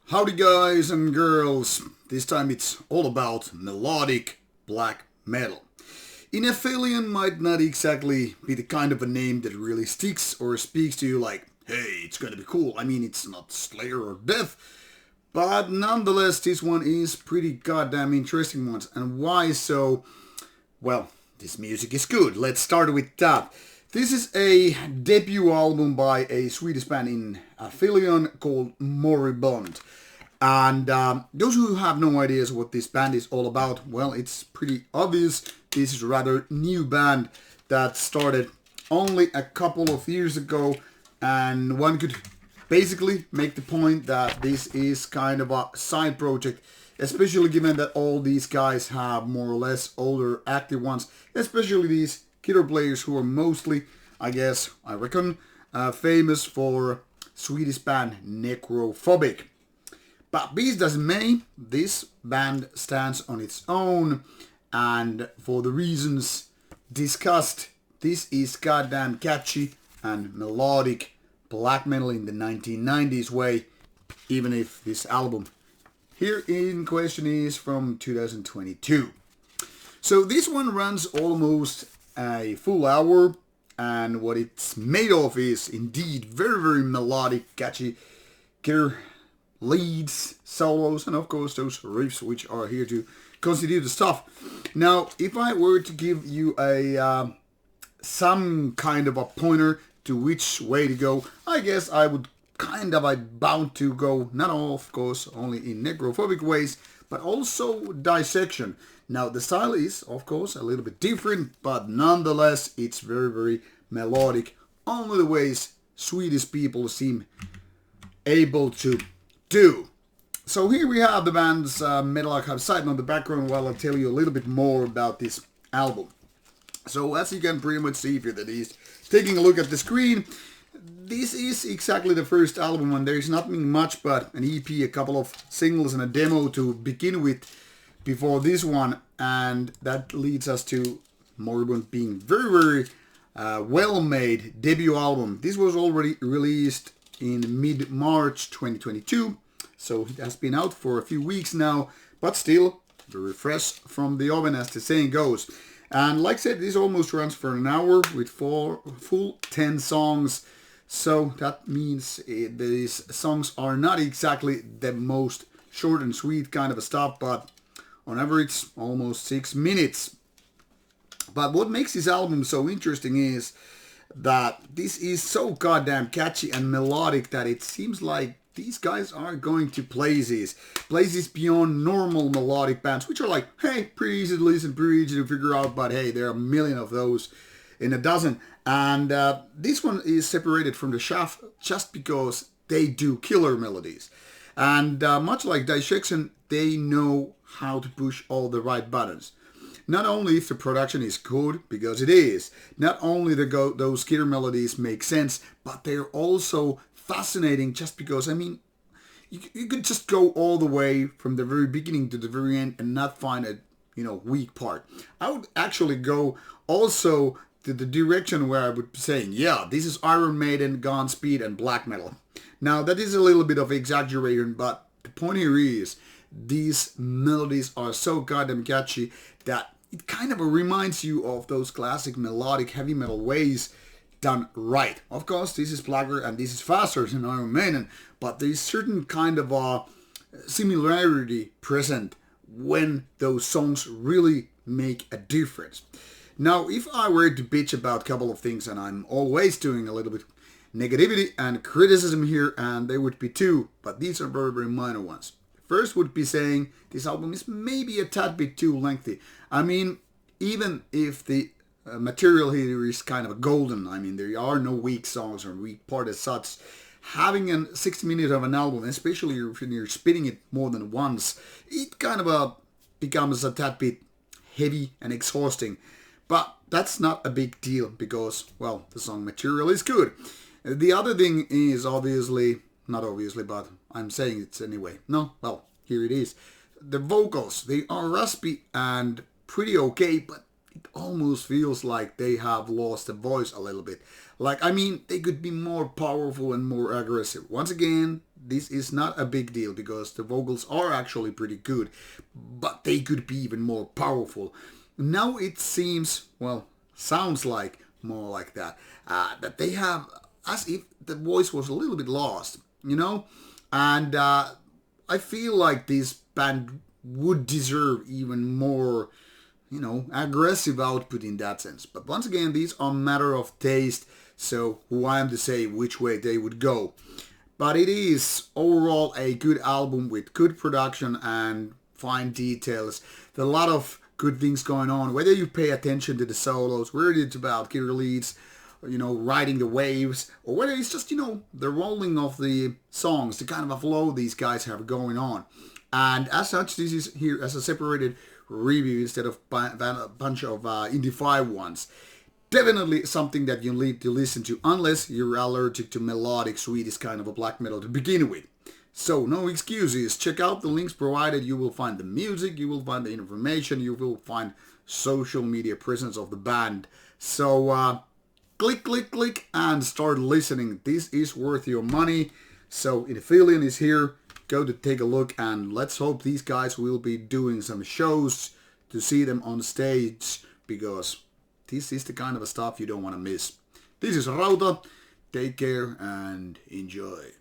Howdy guys and girls, this time it's all about melodic black metal. In Aphelion might not exactly be the kind of a name that really sticks or speaks to you like, hey, it's gonna be cool. I mean, it's not Slayer or Death, but nonetheless this one is pretty goddamn interesting one. And why so? Well, this music is good. Let's start with that. This is a debut album by a Swedish band in Aphelion called Moribund. And those who have no ideas what this band is all about, well, it's pretty obvious. This is a rather new band that started only a couple of years ago, and one could basically make the point that this is kind of a side project, especially given that all these guys have more or less older active ones, especially these guitar players who are mostly, I reckon, famous for Swedish band Necrophobic. But be it as may, this band stands on its own, and for the reasons discussed, this is goddamn catchy and melodic black metal in the 1990s way, even if this album here in question is from 2022. So this one runs almost a full hour, and what it's made of is indeed very, very melodic, catchy guitar leads, solos, and of course those riffs which are here to constitute the stuff. Now, if I were to give you a some kind of a pointer to which way to go, I guess I would bound to go not all, of course, only in necrophobic ways, but also dissection. Now, the style is, of course, a little bit different, but nonetheless, it's very, very melodic. Only the ways Swedish people seem able to do. So here we have the band's metal archive site on the background while I tell you a little bit more about this album. So as you can pretty much see here that is taking a look at the screen, this is exactly the first album, and there's nothing much but an EP, a couple of singles and a demo to begin with before this one, and that leads us to Moribund being very, very well-made debut album. This was already released in mid-March 2022, so it has been out for a few weeks now, but still very fresh from the oven as the saying goes. And like I said, this almost runs for an hour with full 10 songs, so that means these songs are not exactly the most short and sweet kind of a stuff, but on average almost 6 minutes. But what makes this album so interesting is that this is so goddamn catchy and melodic that it seems like these guys are going to places beyond normal melodic bands, which are like, hey, pretty easy to listen, pretty easy to figure out, but hey, there are a million of those in a dozen. And this one is separated from the shaft just because they do killer melodies. And much like Dissection, they know how to push all the right buttons. Not only if the production is good, because it is, not only those guitar melodies make sense, but they're also fascinating just because, I mean, you could just go all the way from the very beginning to the very end and not find a, weak part. I would actually go also to the direction where I would be saying, yeah, this is Iron Maiden, Godspeed, and black metal. Now, that is a little bit of exaggeration, but the point here is these melodies are so goddamn catchy that it kind of reminds you of those classic melodic heavy metal ways done right. Of course, this is blacker and this is faster than Iron Maiden, but there is certain kind of a similarity present when those songs really make a difference. Now, if I were to bitch about a couple of things, and I'm always doing a little bit negativity and criticism here, and there would be two, but these are very, very minor ones. First would be saying this album is maybe a tad bit too lengthy. I mean, even if the material here is kind of golden, I mean, there are no weak songs or weak part as such, having a 60 minutes of an album, especially when you're spinning it more than once, it kind of becomes a tad bit heavy and exhausting. But that's not a big deal because, well, the song material is good. The other thing is not obviously, but I'm saying it anyway. No, well, here it is. The vocals, they are raspy and pretty okay, but it almost feels like they have lost the voice a little bit. Like, I mean, they could be more powerful and more aggressive. Once again, this is not a big deal because the vocals are actually pretty good, but they could be even more powerful. Now it seems, well, sounds like more like that, that they have, as if the voice was a little bit lost, and I feel like this band would deserve even more, aggressive output in that sense. But once again, these are a matter of taste, so who I am to say which way they would go. But it is overall a good album with good production and fine details. There are a lot of good things going on, whether you pay attention to the solos, whether it's about guitar leads, riding the waves, or whether it's just, the rolling of the songs, the kind of a flow these guys have going on. And as such, this is here as a separated review instead of a bunch of Indie 5 ones. Definitely something that you need to listen to unless you're allergic to melodic Swedish kind of a black metal to begin with. So no excuses. Check out the links provided. You will find the music, you will find the information, you will find social media presence of the band. So click and start listening. This is worth your money. So Aphelion is here. Go to take a look, and let's hope these guys will be doing some shows to see them on stage, because this is the kind of stuff you don't want to miss. This is Rauta. Take care and enjoy.